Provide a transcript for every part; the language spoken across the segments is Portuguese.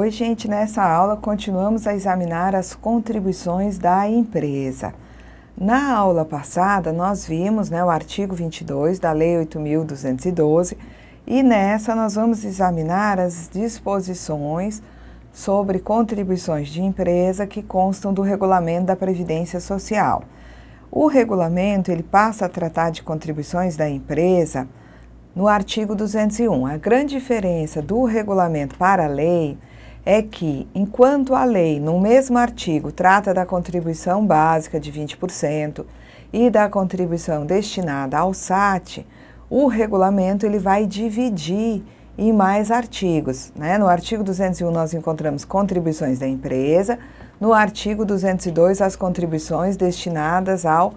Oi, gente, nessa aula continuamos a examinar as contribuições da empresa. Na aula passada, nós vimos o artigo 22 da Lei 8.212 e nessa nós vamos examinar as disposições sobre contribuições de empresa que constam do Regulamento da Previdência Social. O regulamento ele passa a tratar de contribuições da empresa no artigo 201. A grande diferença do regulamento para a lei é que, enquanto a lei, no mesmo artigo, trata da contribuição básica de 20% e da contribuição destinada ao SAT, o regulamento ele vai dividir em mais artigos. No artigo 201 nós encontramos contribuições da empresa, no artigo 202 as contribuições destinadas ao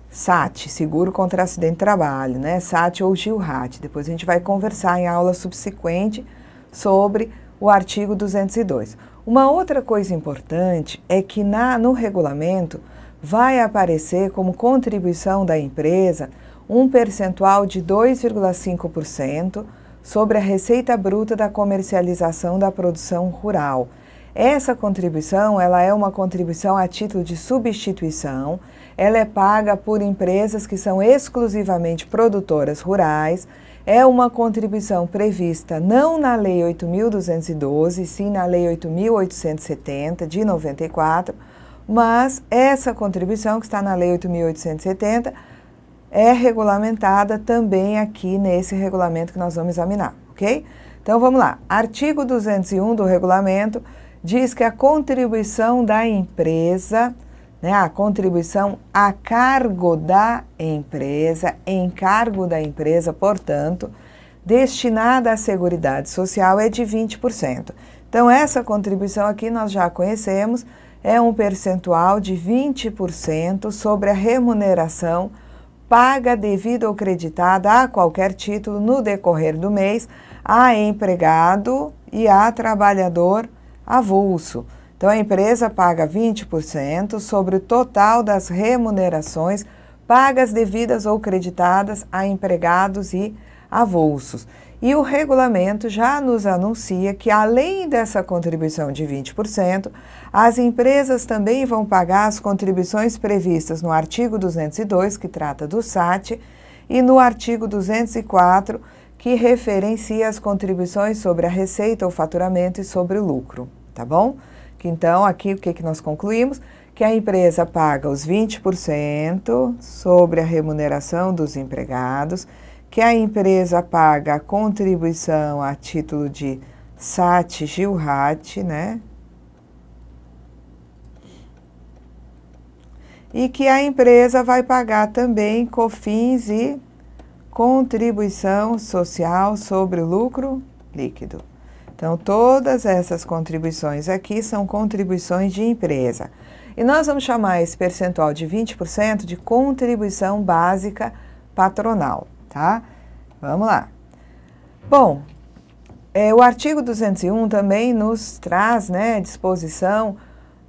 SAT, Seguro contra Acidente de Trabalho, SAT ou GILRAT. Depois a gente vai conversar em aula subsequente sobre o artigo 202. Uma outra coisa importante é que no regulamento vai aparecer como contribuição da empresa um percentual de 2,5% sobre a receita bruta da comercialização da produção rural. Essa contribuição, ela é uma contribuição a título de substituição, ela é paga por empresas que são exclusivamente produtoras rurais, é uma contribuição prevista não na Lei 8.212, sim na Lei 8.870, de 94, mas essa contribuição que está na Lei 8.870 é regulamentada também aqui nesse regulamento que nós vamos examinar, ok? Então vamos lá, artigo 201 do regulamento diz que a contribuição da empresa, a contribuição a cargo da empresa, em cargo da empresa, portanto, destinada à Seguridade Social é de 20%. Então, essa contribuição aqui nós já conhecemos, é um percentual de 20% sobre a remuneração paga, devida ou creditada a qualquer título no decorrer do mês a empregado e a trabalhador avulso. Então, a empresa paga 20% sobre o total das remunerações pagas, devidas ou creditadas a empregados e avulsos. E o regulamento já nos anuncia que, além dessa contribuição de 20%, as empresas também vão pagar as contribuições previstas no artigo 202, que trata do SAT, e no artigo 204, que referencia as contribuições sobre a receita ou faturamento e sobre o lucro, tá bom? Então, aqui o que nós concluímos? Que a empresa paga os 20% sobre a remuneração dos empregados, que a empresa paga a contribuição a título de SAT, GILRAT, E que a empresa vai pagar também COFINS e contribuição social sobre o lucro líquido. Então, todas essas contribuições aqui são contribuições de empresa. E nós vamos chamar esse percentual de 20% de contribuição básica patronal, tá? Vamos lá. Bom, o artigo 201 também nos traz, disposição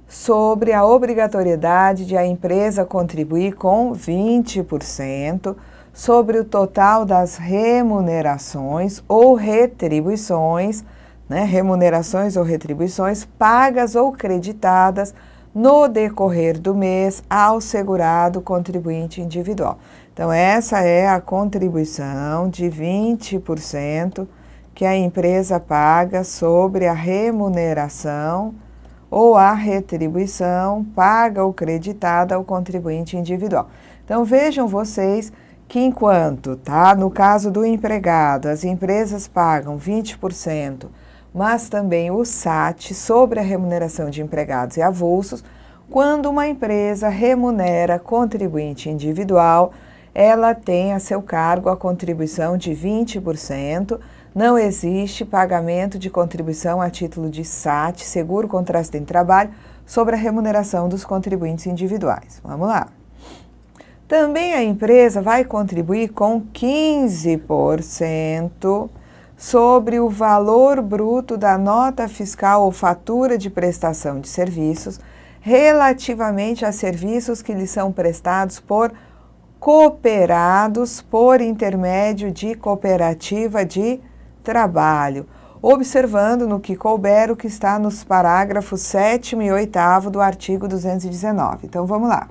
sobre a obrigatoriedade de a empresa contribuir com 20% sobre o total das remunerações ou retribuições, remunerações ou retribuições pagas ou creditadas no decorrer do mês ao segurado contribuinte individual. Então, essa é a contribuição de 20% que a empresa paga sobre a remuneração ou a retribuição paga ou creditada ao contribuinte individual. Então, vejam vocês que enquanto, no caso do empregado, as empresas pagam 20%, mas também o SAT sobre a remuneração de empregados e avulsos, quando uma empresa remunera contribuinte individual, ela tem a seu cargo a contribuição de 20%, não existe pagamento de contribuição a título de SAT, Seguro contra Acidente de Trabalho, sobre a remuneração dos contribuintes individuais. Vamos lá. Também a empresa vai contribuir com 15% sobre o valor bruto da nota fiscal ou fatura de prestação de serviços relativamente a serviços que lhes são prestados por cooperados por intermédio de cooperativa de trabalho observando no que couber o que está nos parágrafos 7º e 8º do artigo 219. Então, vamos lá.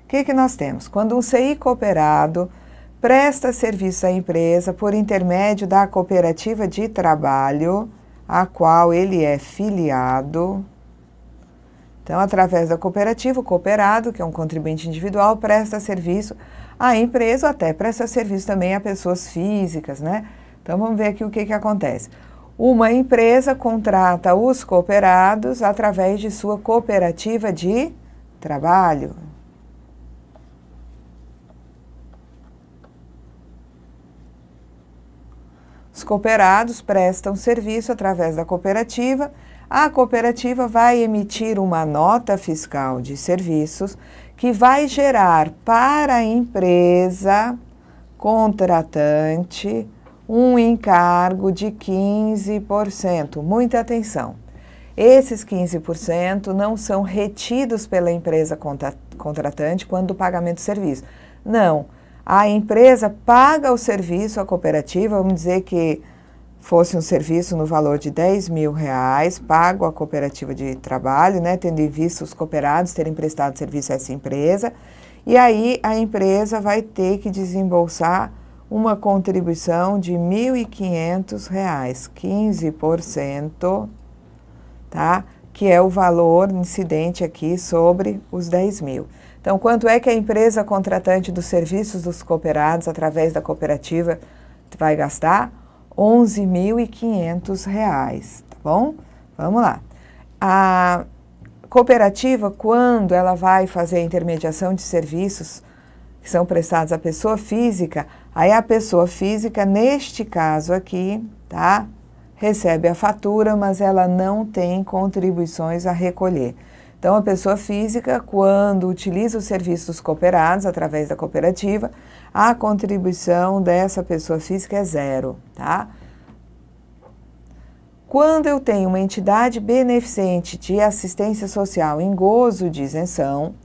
O que nós temos? Quando um CI cooperado presta serviço à empresa por intermédio da cooperativa de trabalho a qual ele é filiado. Então, através da cooperativa, o cooperado, que é um contribuinte individual, presta serviço à empresa, ou até presta serviço também a pessoas físicas, né? Então, vamos ver aqui o que acontece. Uma empresa contrata os cooperados através de sua cooperativa de trabalho. Os cooperados prestam serviço através da cooperativa. A cooperativa vai emitir uma nota fiscal de serviços que vai gerar para a empresa contratante um encargo de 15%. Muita atenção. Esses 15% não são retidos pela empresa contratante quando o pagamento do serviço. Não. A empresa paga o serviço à cooperativa, vamos dizer que fosse um serviço no valor de R$10.000, pago à cooperativa de trabalho, né, tendo em vista os cooperados terem prestado serviço a essa empresa, e aí a empresa vai ter que desembolsar uma contribuição de R$1.500, 15%, tá? Que é o valor incidente aqui sobre os 10.000. Então, quanto é que a empresa contratante dos serviços dos cooperados, através da cooperativa, vai gastar? R$11.500, tá bom? Vamos lá. A cooperativa, quando ela vai fazer a intermediação de serviços que são prestados à pessoa física, aí a pessoa física, neste caso aqui, tá? Recebe a fatura, mas ela não tem contribuições a recolher. Então, a pessoa física, quando utiliza os serviços dos cooperados através da cooperativa, a contribuição dessa pessoa física é zero, tá? Quando eu tenho uma entidade beneficente de assistência social em gozo de isenção,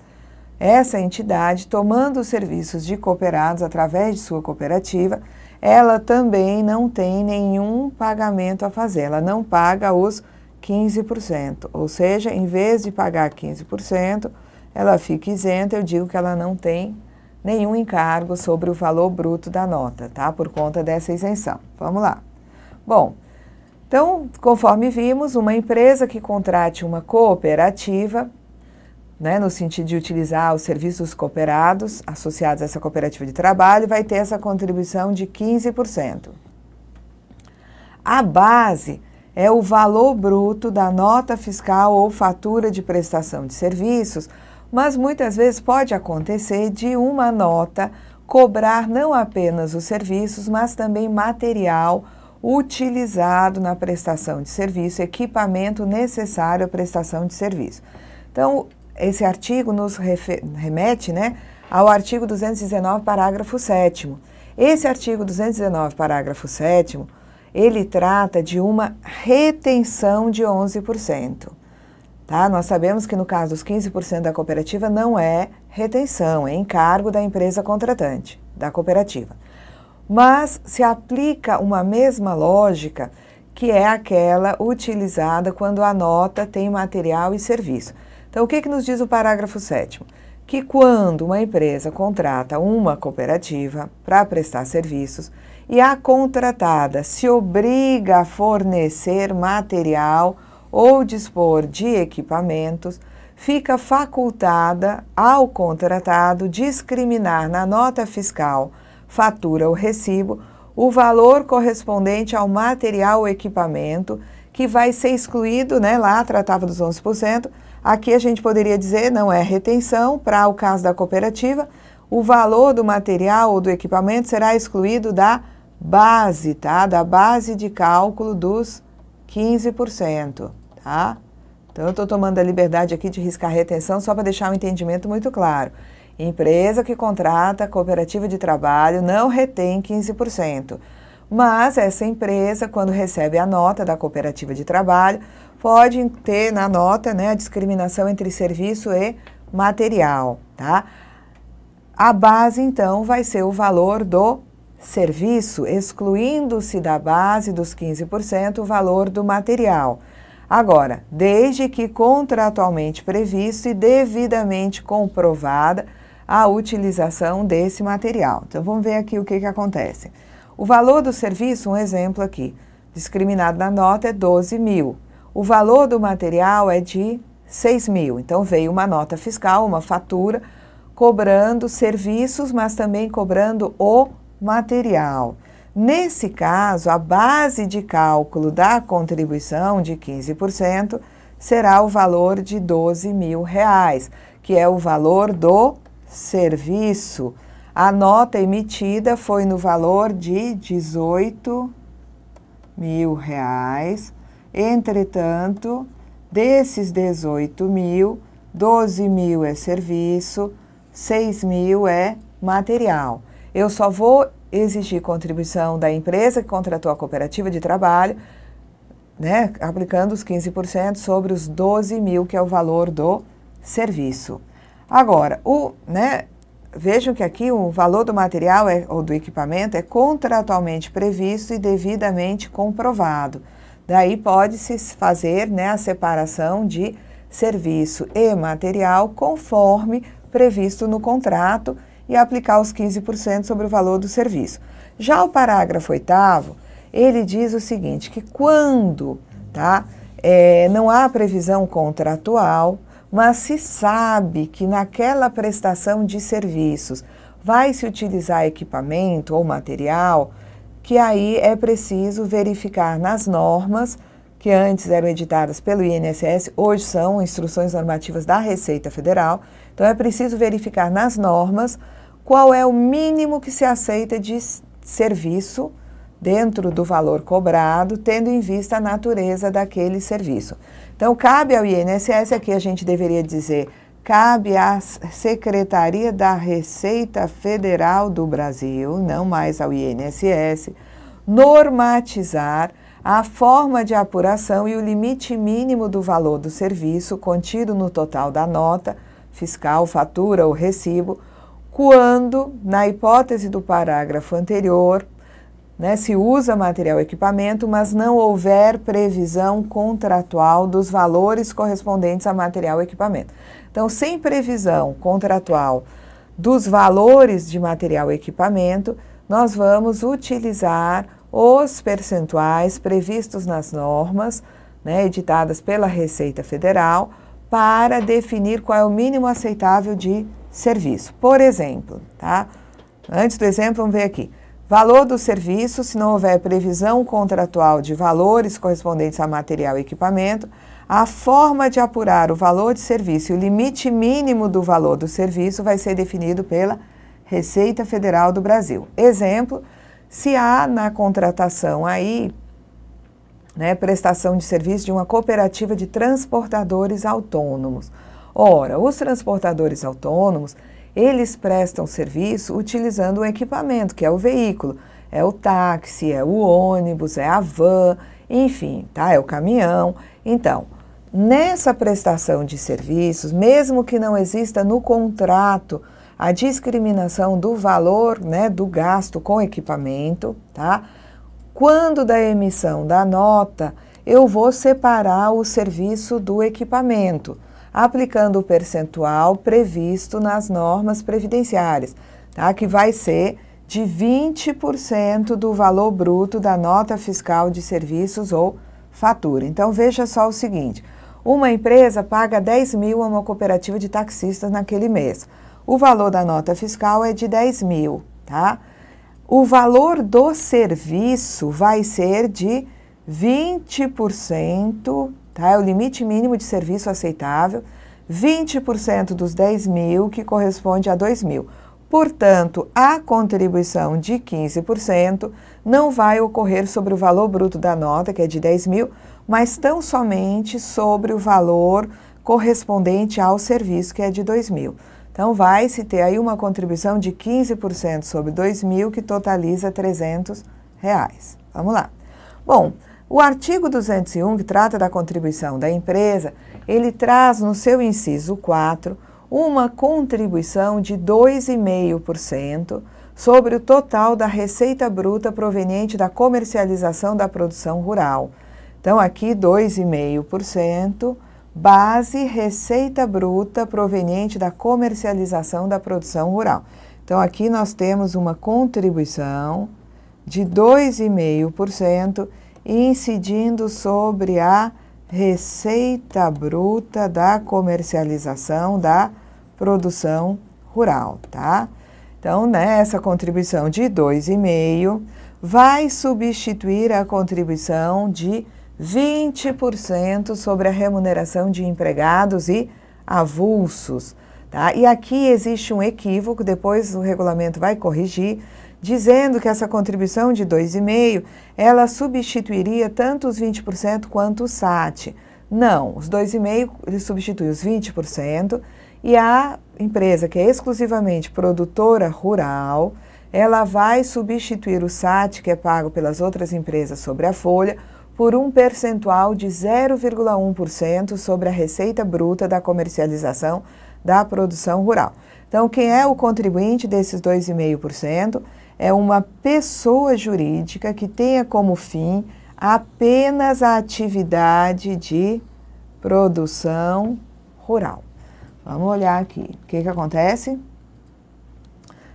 essa entidade, tomando os serviços de cooperados através de sua cooperativa, ela também não tem nenhum pagamento a fazer, ela não paga os 15%, ou seja, em vez de pagar 15%, ela fica isenta, eu digo que ela não tem nenhum encargo sobre o valor bruto da nota, tá? Por conta dessa isenção. Vamos lá. Bom, então, conforme vimos, uma empresa que contrate uma cooperativa, né, no sentido de utilizar os serviços cooperados associados a essa cooperativa de trabalho, vai ter essa contribuição de 15%. A base é o valor bruto da nota fiscal ou fatura de prestação de serviços, mas muitas vezes pode acontecer de uma nota cobrar não apenas os serviços, mas também material utilizado na prestação de serviço, equipamento necessário à prestação de serviço. Então, esse artigo nos remete, né, ao artigo 219, parágrafo 7º. Esse artigo 219, parágrafo 7º, ele trata de uma retenção de 11%. Tá? Nós sabemos que no caso dos 15% da cooperativa não é retenção, é encargo da empresa contratante, da cooperativa. Mas se aplica uma mesma lógica que é aquela utilizada quando a nota tem material e serviço. Então, o que nos diz o parágrafo 7º? Que quando uma empresa contrata uma cooperativa para prestar serviços e a contratada se obriga a fornecer material ou dispor de equipamentos, fica facultada ao contratado discriminar na nota fiscal, fatura ou recibo, o valor correspondente ao material ou equipamento que vai ser excluído, né? Lá tratava dos 11%, aqui a gente poderia dizer, não é retenção, para o caso da cooperativa, o valor do material ou do equipamento será excluído da base, tá? Da base de cálculo dos 15%, tá? Então, eu estou tomando a liberdade aqui de riscar retenção só para deixar o entendimento muito claro. Empresa que contrata cooperativa de trabalho não retém 15%. Mas essa empresa, quando recebe a nota da cooperativa de trabalho, pode ter na nota, né, a discriminação entre serviço e material, tá? A base, então, vai ser o valor do serviço, excluindo-se da base dos 15% o valor do material. Agora, desde que contratualmente previsto e devidamente comprovada a utilização desse material. Então, vamos ver aqui o que acontece. O valor do serviço, um exemplo aqui, discriminado na nota é 12 mil. O valor do material é de 6 mil. Então, veio uma nota fiscal, uma fatura, cobrando serviços, mas também cobrando o material. Nesse caso, a base de cálculo da contribuição de 15% será o valor de 12 mil reais, que é o valor do serviço. A nota emitida foi no valor de 18 mil reais. Entretanto, desses 18 mil, 12 mil é serviço, 6 mil é material. Eu só vou exigir contribuição da empresa que contratou a cooperativa de trabalho, né, aplicando os 15% sobre os 12 mil, que é o valor do serviço. Agora, vejam que aqui o valor do material ou do equipamento é contratualmente previsto e devidamente comprovado. Daí pode-se fazer, né, a separação de serviço e material conforme previsto no contrato e aplicar os 15% sobre o valor do serviço. Já o parágrafo 8º, ele diz o seguinte, que quando não há previsão contratual, mas se sabe que naquela prestação de serviços vai se utilizar equipamento ou material, que aí é preciso verificar nas normas, que antes eram editadas pelo INSS, hoje são instruções normativas da Receita Federal, então é preciso verificar nas normas qual é o mínimo que se aceita de serviço dentro do valor cobrado, tendo em vista a natureza daquele serviço. Então, cabe ao INSS, aqui a gente deveria dizer, cabe à Secretaria da Receita Federal do Brasil, não mais ao INSS, normatizar a forma de apuração e o limite mínimo do valor do serviço contido no total da nota fiscal, fatura ou recibo, quando, na hipótese do parágrafo anterior, se usa material e equipamento, mas não houver previsão contratual dos valores correspondentes a material e equipamento. Então, sem previsão contratual dos valores de material e equipamento, nós vamos utilizar os percentuais previstos nas normas, editadas pela Receita Federal, para definir qual é o mínimo aceitável de serviço. Por exemplo, antes do exemplo, vamos ver aqui. Valor do serviço, se não houver previsão contratual de valores correspondentes a material e equipamento, a forma de apurar o valor de serviço e o limite mínimo do valor do serviço vai ser definido pela Receita Federal do Brasil. Exemplo, se há na contratação aí, prestação de serviço de uma cooperativa de transportadores autônomos. Ora, os transportadores autônomos, eles prestam serviço utilizando o equipamento, que é o veículo. É o táxi, é o ônibus, é a van, enfim, é o caminhão. Então, nessa prestação de serviços, mesmo que não exista no contrato a discriminação do valor, do gasto com equipamento, quando da emissão da nota, eu vou separar o serviço do equipamento, aplicando o percentual previsto nas normas previdenciárias, que vai ser de 20% do valor bruto da nota fiscal de serviços ou fatura. Então, veja só o seguinte, uma empresa paga 10 mil a uma cooperativa de taxistas naquele mês. O valor da nota fiscal é de 10 mil, O valor do serviço vai ser de 20%, é o limite mínimo de serviço aceitável, 20% dos 10 mil, que corresponde a 2 mil. Portanto, a contribuição de 15% não vai ocorrer sobre o valor bruto da nota, que é de 10 mil, mas tão somente sobre o valor correspondente ao serviço, que é de 2 mil. Então, vai-se ter aí uma contribuição de 15% sobre 2 mil, que totaliza R$300. Vamos lá. Bom, o artigo 201, que trata da contribuição da empresa, ele traz no seu inciso 4 uma contribuição de 2,5% sobre o total da receita bruta proveniente da comercialização da produção rural. Então, aqui 2,5%, base receita bruta proveniente da comercialização da produção rural. Então, aqui nós temos uma contribuição de 2,5% incidindo sobre a receita bruta da comercialização da produção rural, tá? Então, nessa contribuição de 2,5% vai substituir a contribuição de 20% sobre a remuneração de empregados e avulsos, tá? E aqui existe um equívoco, depois o regulamento vai corrigir, dizendo que essa contribuição de 2,5%, ela substituiria tanto os 20% quanto o SAT. Não, os 2,5% ele substitui os 20% e a empresa que é exclusivamente produtora rural, ela vai substituir o SAT, que é pago pelas outras empresas sobre a folha, por um percentual de 0,1% sobre a receita bruta da comercialização da produção rural. Então, quem é o contribuinte desses 2,5%? É uma pessoa jurídica que tenha como fim apenas a atividade de produção rural. Vamos olhar aqui. O que acontece?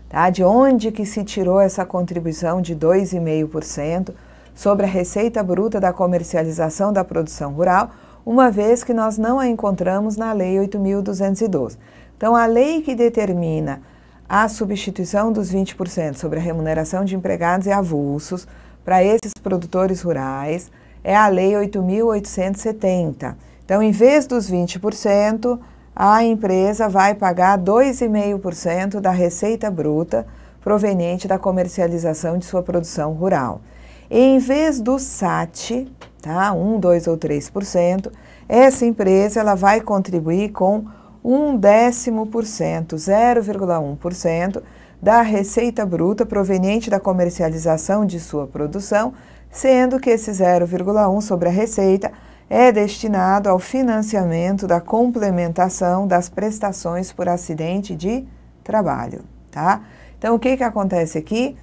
Tá? De onde que se tirou essa contribuição de 2,5% sobre a receita bruta da comercialização da produção rural, uma vez que nós não a encontramos na Lei 8.212. Então, a lei que determina a substituição dos 20% sobre a remuneração de empregados e avulsos para esses produtores rurais é a Lei 8.870. Então, em vez dos 20%, a empresa vai pagar 2,5% da receita bruta proveniente da comercialização de sua produção rural. E, em vez do SAT, tá, 1, 2 ou 3%, essa empresa ela vai contribuir com 0,1%, 0,1% da receita bruta proveniente da comercialização de sua produção, sendo que esse 0,1% sobre a receita é destinado ao financiamento da complementação das prestações por acidente de trabalho, tá? Então, o que acontece aqui?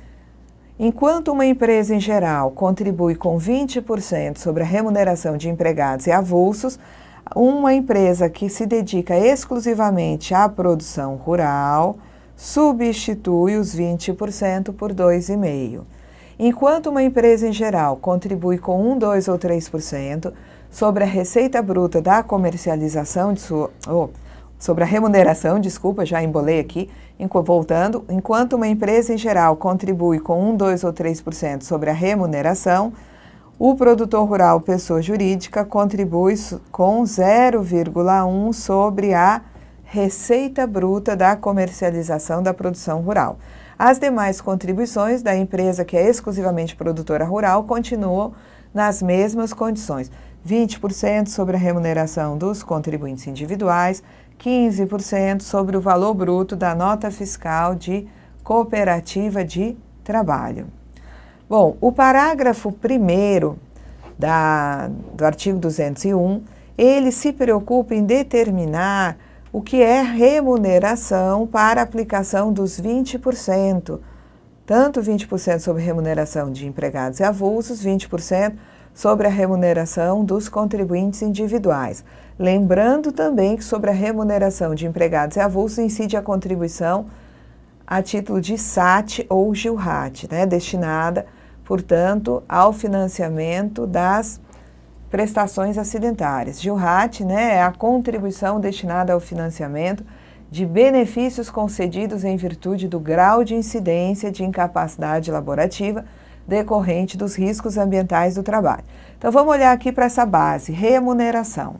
Enquanto uma empresa em geral contribui com 20% sobre a remuneração de empregados e avulsos, uma empresa que se dedica exclusivamente à produção rural substitui os 20% por 2,5%. Enquanto uma empresa em geral contribui com 1, 2 ou 3% sobre a receita bruta da comercialização de sua... sobre a remuneração, desculpa, já embolei aqui, voltando, enquanto uma empresa em geral contribui com 1, 2 ou 3% sobre a remuneração, o produtor rural, pessoa jurídica, contribui com 0,1% sobre a receita bruta da comercialização da produção rural. As demais contribuições da empresa que é exclusivamente produtora rural continuam nas mesmas condições. 20% sobre a remuneração dos contribuintes individuais, 15% sobre o valor bruto da nota fiscal de cooperativa de trabalho. Bom, o parágrafo 1º do artigo 201, ele se preocupa em determinar o que é remuneração para aplicação dos 20%, tanto 20% sobre remuneração de empregados e avulsos, 20% sobre a remuneração dos contribuintes individuais. Lembrando também que sobre a remuneração de empregados e avulsos incide a contribuição a título de SAT ou GILRAT, né, destinada, portanto, ao financiamento das prestações acidentárias. GILRAT, né, é a contribuição destinada ao financiamento de benefícios concedidos em virtude do grau de incidência de incapacidade laborativa decorrente dos riscos ambientais do trabalho. Então, vamos olhar aqui para essa base, remuneração.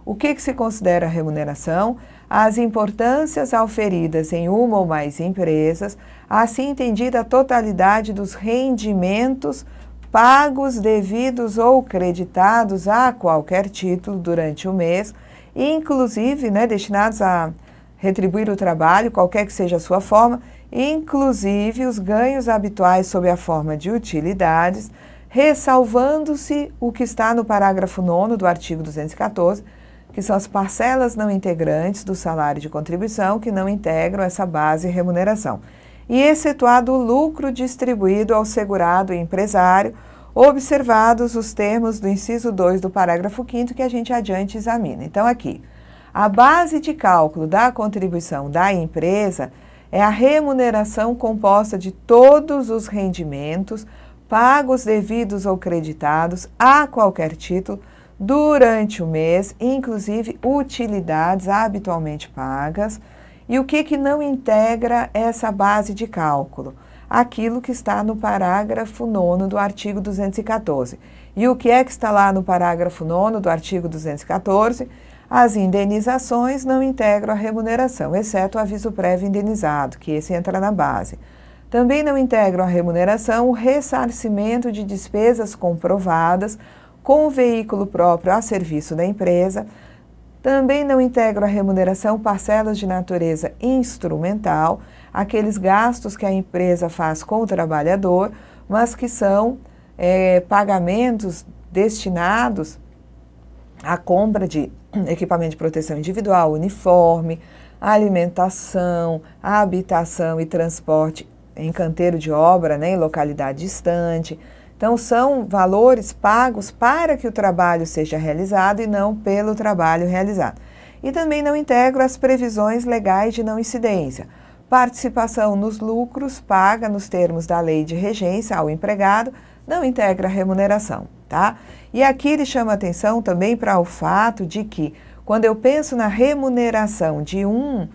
O que se considera remuneração? As importâncias auferidas em uma ou mais empresas, assim entendida a totalidade dos rendimentos pagos, devidos ou creditados a qualquer título durante o mês, inclusive, né, destinados a retribuir o trabalho, qualquer que seja a sua forma, inclusive os ganhos habituais sob a forma de utilidades, ressalvando-se o que está no parágrafo 9º do artigo 214, que são as parcelas não integrantes do salário de contribuição que não integram essa base remuneração. e excetuado o lucro distribuído ao segurado e empresário, observados os termos do inciso 2 do parágrafo 5º que a gente adiante examina. Então, aqui, a base de cálculo da contribuição da empresa é a remuneração composta de todos os rendimentos pagos, devidos ou creditados a qualquer título durante o mês, inclusive utilidades habitualmente pagas. E o que não integra essa base de cálculo? Aquilo que está no parágrafo 9º do artigo 214. E o que é que está lá no parágrafo 9º do artigo 214? As indenizações não integram a remuneração, exceto o aviso prévio indenizado, que esse entra na base. Também não integram a remuneração o ressarcimento de despesas comprovadas com o veículo próprio a serviço da empresa. Também não integram a remuneração parcelas de natureza instrumental, aqueles gastos que a empresa faz com o trabalhador, mas que são pagamentos destinados à compra de equipamento de proteção individual, uniforme, alimentação, habitação e transporte em canteiro de obra, né, em localidade distante. Então, são valores pagos para que o trabalho seja realizado e não pelo trabalho realizado. E também não integram as previsões legais de não incidência. Participação nos lucros paga nos termos da lei de regência ao empregado, não integra a remuneração, tá? E aqui ele chama atenção também para o fato de que, quando eu penso na remuneração de um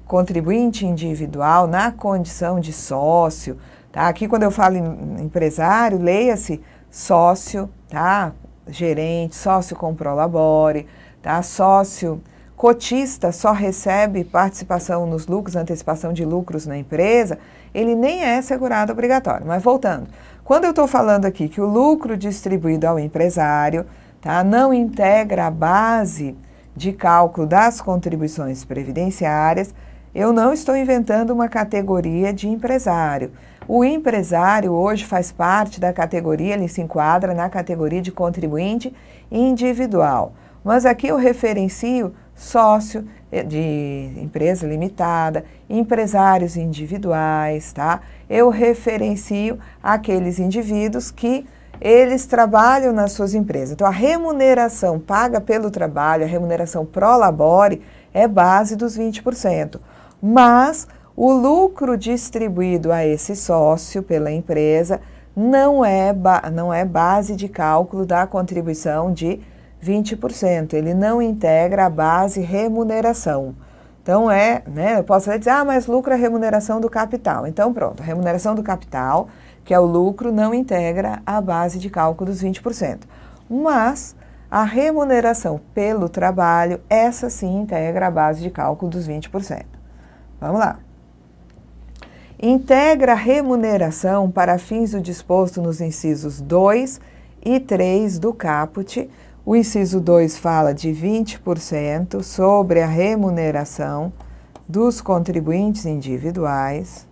contribuinte individual na condição de sócio, tá? Aqui quando eu falo em empresário, leia-se sócio, tá? Gerente, sócio com prolabore, tá? Sócio cotista só recebe participação nos lucros, antecipação de lucros na empresa, ele nem é segurado obrigatório. Mas voltando, quando eu estou falando aqui que o lucro distribuído ao empresário, tá? Não integra a base de cálculo das contribuições previdenciárias, eu não estou inventando uma categoria de empresário. O empresário hoje faz parte da categoria, ele se enquadra na categoria de contribuinte individual. Mas aqui eu referencio sócio de empresa limitada, empresários individuais, tá? Eu referencio aqueles indivíduos que eles trabalham nas suas empresas. Então, a remuneração paga pelo trabalho, a remuneração pro labore, é base dos 20%. Mas o lucro distribuído a esse sócio pela empresa não é base de cálculo da contribuição de 20%. Ele não integra a base remuneração. Então, eu posso dizer, mas lucro é remuneração do capital. Então, pronto, a remuneração do capital, que é o lucro, não integra a base de cálculo dos 20%. Mas a remuneração pelo trabalho, essa sim integra a base de cálculo dos 20%. Vamos lá. Integra a remuneração para fins do disposto nos incisos 2 e 3 do caput. O inciso 2 fala de 20% sobre a remuneração dos contribuintes individuais.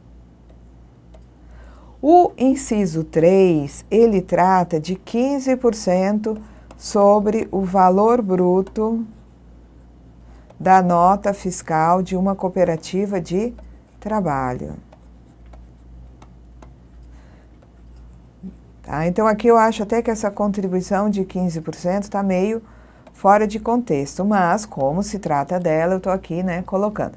O inciso 3, ele trata de 15% sobre o valor bruto da nota fiscal de uma cooperativa de trabalho. Tá? Então, aqui eu acho até que essa contribuição de 15% está meio fora de contexto, mas como se trata dela, eu estou aqui, colocando.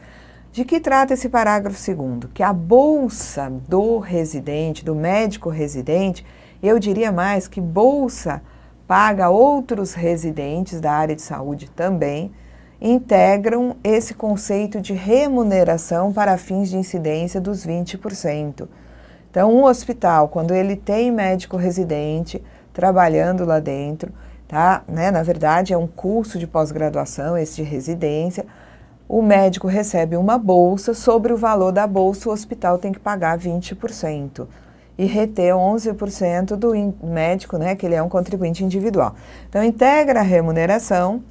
De que trata esse parágrafo 2º? Que a bolsa do residente, do médico residente, eu diria mais que bolsa paga outros residentes da área de saúde também, integram esse conceito de remuneração para fins de incidência dos 20%. Então, um hospital, quando ele tem médico residente trabalhando lá dentro, tá? Na verdade, é um curso de pós-graduação, esse de residência, o médico recebe uma bolsa, sobre o valor da bolsa o hospital tem que pagar 20% e reter 11% do médico, que ele é um contribuinte individual. Então, integra a remuneração,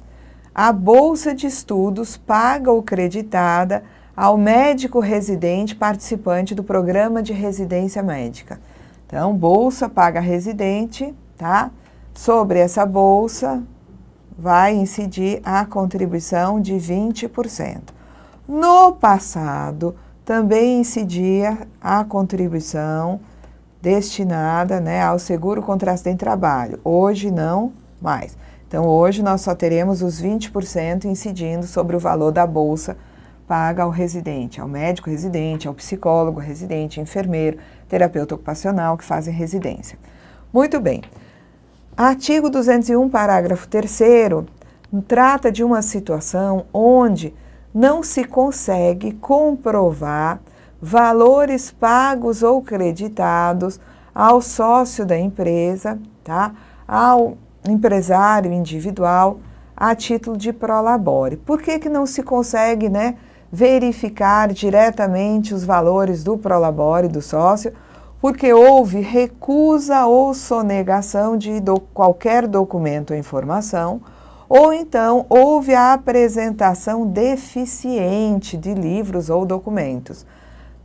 a bolsa de estudos paga ou creditada ao médico residente participante do programa de residência médica. Então, bolsa paga residente, tá? Sobre essa bolsa vai incidir a contribuição de 20%. No passado, também incidia a contribuição destinada, né, ao seguro contra acidente de trabalho. Hoje não mais. Então, hoje nós só teremos os 20% incidindo sobre o valor da bolsa paga ao residente, ao médico residente, ao psicólogo residente, enfermeiro, terapeuta ocupacional que fazem residência. Muito bem. Artigo 201, parágrafo 3º, trata de uma situação onde não se consegue comprovar valores pagos ou creditados ao sócio da empresa, tá? Ao empresário individual, a título de prolabore. Por que não se consegue, né, verificar diretamente os valores do prolabore do sócio? Porque houve recusa ou sonegação de qualquer documento ou informação, ou então houve a apresentação deficiente de livros ou documentos.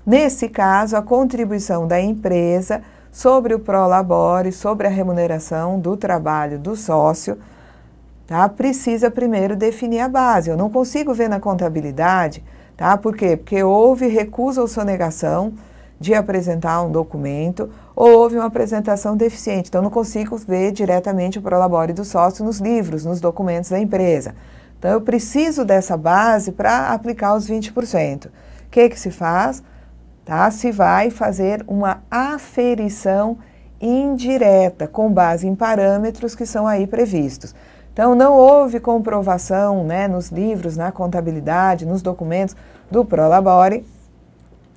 Nesse caso, a contribuição da empresa sobre o prolabore, sobre a remuneração do trabalho do sócio, tá? Precisa primeiro definir a base. Eu não consigo ver na contabilidade, tá? Por quê? Porque houve recusa ou sonegação de apresentar um documento, ou houve uma apresentação deficiente. Então, não consigo ver diretamente o prolabore do sócio nos livros, nos documentos da empresa. Então, eu preciso dessa base para aplicar os 20%. O que se faz? Tá? Se vai fazer uma aferição indireta, com base em parâmetros que são aí previstos. Então, não houve comprovação, né, nos livros, na contabilidade, nos documentos do prolabore,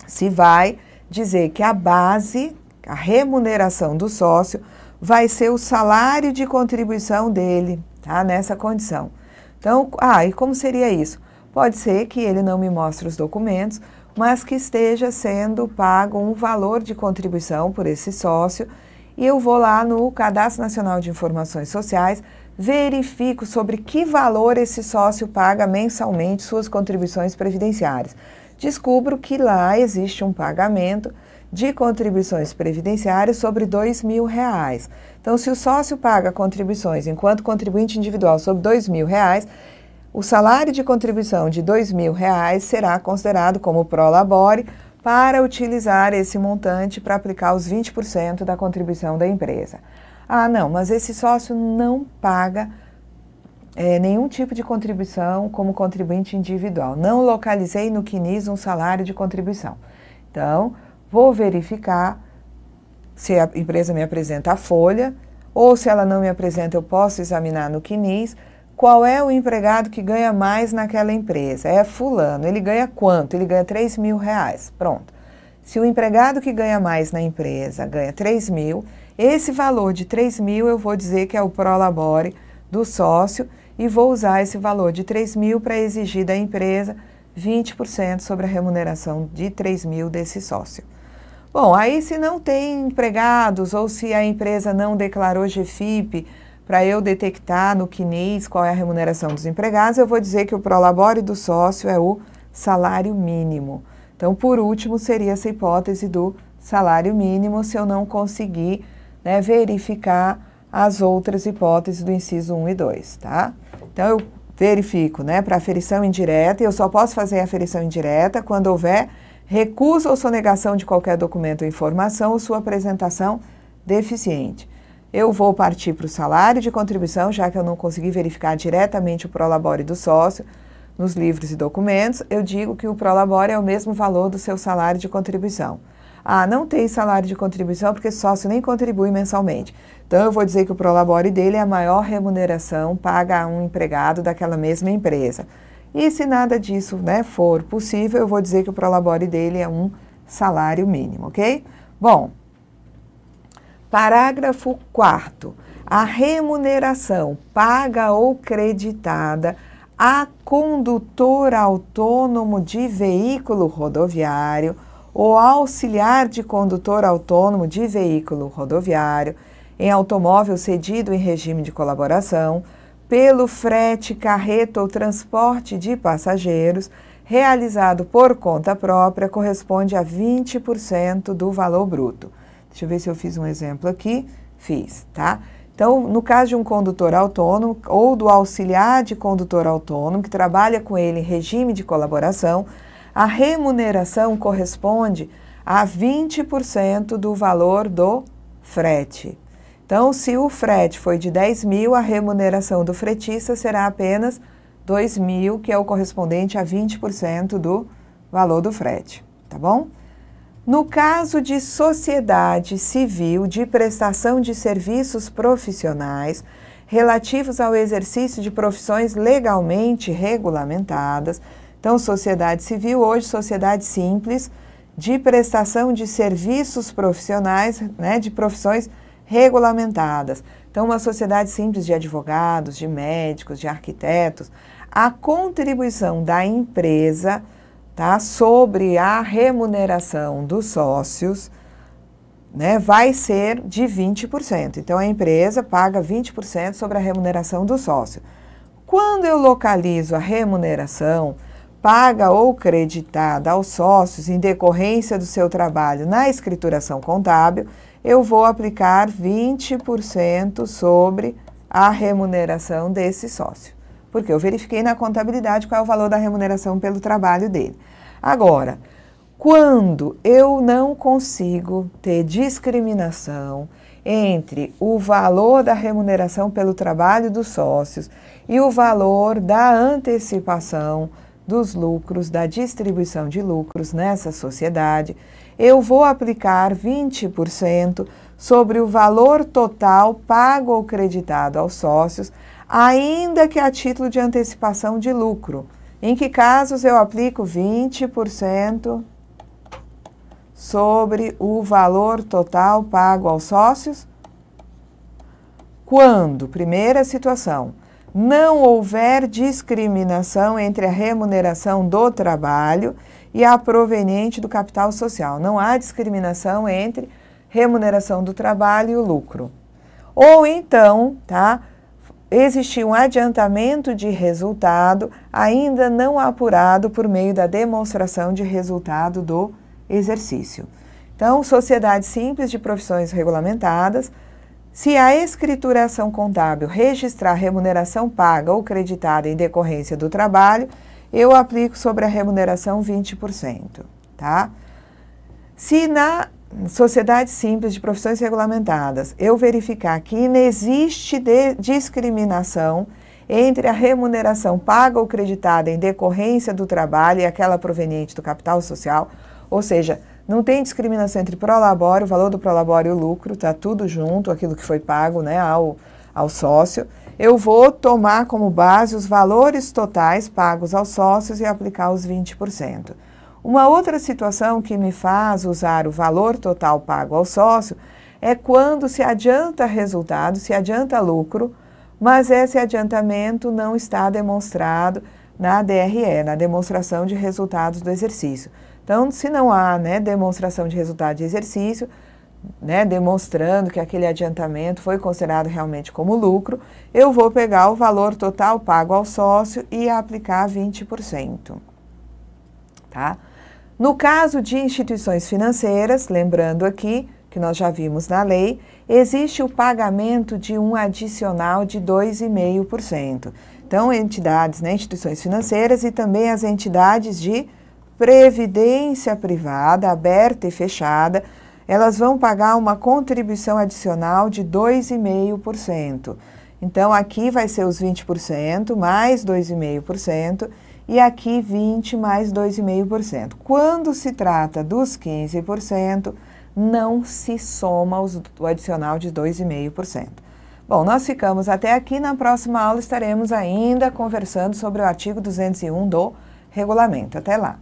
se vai dizer que a base, a remuneração do sócio, vai ser o salário de contribuição dele, tá? Nessa condição. Então, e como seria isso? Pode ser que ele não me mostre os documentos, mas que esteja sendo pago um valor de contribuição por esse sócio, e eu vou lá no Cadastro Nacional de Informações Sociais, verifico sobre que valor esse sócio paga mensalmente suas contribuições previdenciárias. Descubro que lá existe um pagamento de contribuições previdenciárias sobre R$2.000. Então, se o sócio paga contribuições enquanto contribuinte individual sobre R$2.000, o salário de contribuição de R$2.000 será considerado como prolabore para utilizar esse montante para aplicar os 20% da contribuição da empresa. Não, mas esse sócio não paga nenhum tipo de contribuição como contribuinte individual. Não localizei no CNIS um salário de contribuição. Então, vou verificar se a empresa me apresenta a folha, ou se ela não me apresenta, eu posso examinar no CNIS qual é o empregado que ganha mais naquela empresa. É fulano, ele ganha quanto? Ele ganha R$3.000. Pronto. Se o empregado que ganha mais na empresa ganha R$3.000, esse valor de R$3.000 eu vou dizer que é o prolabore do sócio, e vou usar esse valor de R$3.000 para exigir da empresa 20% sobre a remuneração de R$3.000 desse sócio. Bom, aí se não tem empregados ou se a empresa não declarou GFIP para eu detectar no CNIS qual é a remuneração dos empregados, eu vou dizer que o prolabore do sócio é o salário mínimo. Então, por último, seria essa hipótese do salário mínimo se eu não conseguir, né, verificar as outras hipóteses do inciso 1 e 2, tá? Então, eu verifico, né, para aferição indireta, e eu só posso fazer a aferição indireta quando houver recusa ou sonegação de qualquer documento ou informação ou sua apresentação deficiente. Eu vou partir para o salário de contribuição, já que eu não consegui verificar diretamente o prolabore do sócio nos livros e documentos, eu digo que o prolabore é o mesmo valor do seu salário de contribuição. Não tem salário de contribuição porque sócio nem contribui mensalmente. Então, eu vou dizer que o prolabore dele é a maior remuneração paga a um empregado daquela mesma empresa. E se nada disso, né, for possível, eu vou dizer que o prolabore dele é um salário mínimo, ok? Bom, parágrafo 4º. A remuneração paga ou creditada a condutor autônomo de veículo rodoviário ou auxiliar de condutor autônomo de veículo rodoviário em automóvel cedido em regime de colaboração, pelo frete, carreta ou transporte de passageiros, realizado por conta própria, corresponde a 20% do valor bruto. Deixa eu ver se eu fiz um exemplo aqui. Fiz, tá? Então, no caso de um condutor autônomo ou do auxiliar de condutor autônomo, que trabalha com ele em regime de colaboração, a remuneração corresponde a 20% do valor do frete. Então, se o frete foi de 10 mil, a remuneração do fretista será apenas 2 mil, que é o correspondente a 20% do valor do frete, tá bom? No caso de sociedade civil de prestação de serviços profissionais relativos ao exercício de profissões legalmente regulamentadas, então sociedade civil, hoje sociedade simples, de prestação de serviços profissionais, né, de profissões regulamentadas. Então, uma sociedade simples de advogados, de médicos, de arquitetos, a contribuição da empresa, tá, sobre a remuneração dos sócios, né, vai ser de 20%. Então, a empresa paga 20% sobre a remuneração do sócio. Quando eu localizo a remuneração paga ou creditada aos sócios em decorrência do seu trabalho na escrituração contábil, eu vou aplicar 20% sobre a remuneração desse sócio, porque eu verifiquei na contabilidade qual é o valor da remuneração pelo trabalho dele. Agora, quando eu não consigo ter discriminação entre o valor da remuneração pelo trabalho dos sócios e o valor da antecipação dos lucros, da distribuição de lucros nessa sociedade, eu vou aplicar 20% sobre o valor total pago ou creditado aos sócios, ainda que a título de antecipação de lucro. Em que casos eu aplico 20% sobre o valor total pago aos sócios? Quando, primeira situação, não houver discriminação entre a remuneração do trabalho e a proveniente do capital social. Não há discriminação entre remuneração do trabalho e o lucro. Ou então, tá, existir um adiantamento de resultado ainda não apurado por meio da demonstração de resultado do exercício. Então, sociedade simples de profissões regulamentadas, se a escrituração contábil registrar remuneração paga ou creditada em decorrência do trabalho, eu aplico sobre a remuneração 20%, tá? Se na sociedade simples de profissões regulamentadas eu verificar que inexiste discriminação entre a remuneração paga ou creditada em decorrência do trabalho e aquela proveniente do capital social, ou seja, não tem discriminação entre prolabore, o valor do prolabore e o lucro, tá tudo junto, aquilo que foi pago, né, ao sócio. Eu vou tomar como base os valores totais pagos aos sócios e aplicar os 20%. Uma outra situação que me faz usar o valor total pago ao sócio é quando se adianta resultado, se adianta lucro, mas esse adiantamento não está demonstrado na DRE, na demonstração de resultados do exercício. Então, se não há, né, demonstração de resultado de exercício, né, demonstrando que aquele adiantamento foi considerado realmente como lucro, eu vou pegar o valor total pago ao sócio e aplicar 20%. Tá? No caso de instituições financeiras, lembrando aqui que nós já vimos na lei, existe o pagamento de um adicional de 2,5%. Então, entidades, né, instituições financeiras e também as entidades de previdência privada, aberta e fechada, elas vão pagar uma contribuição adicional de 2,5%. Então, aqui vai ser os 20% mais 2,5% e aqui 20% mais 2,5%. Quando se trata dos 15%, não se soma o adicional de 2,5%. Bom, nós ficamos até aqui. Na próxima aula estaremos ainda conversando sobre o artigo 201 do regulamento. Até lá!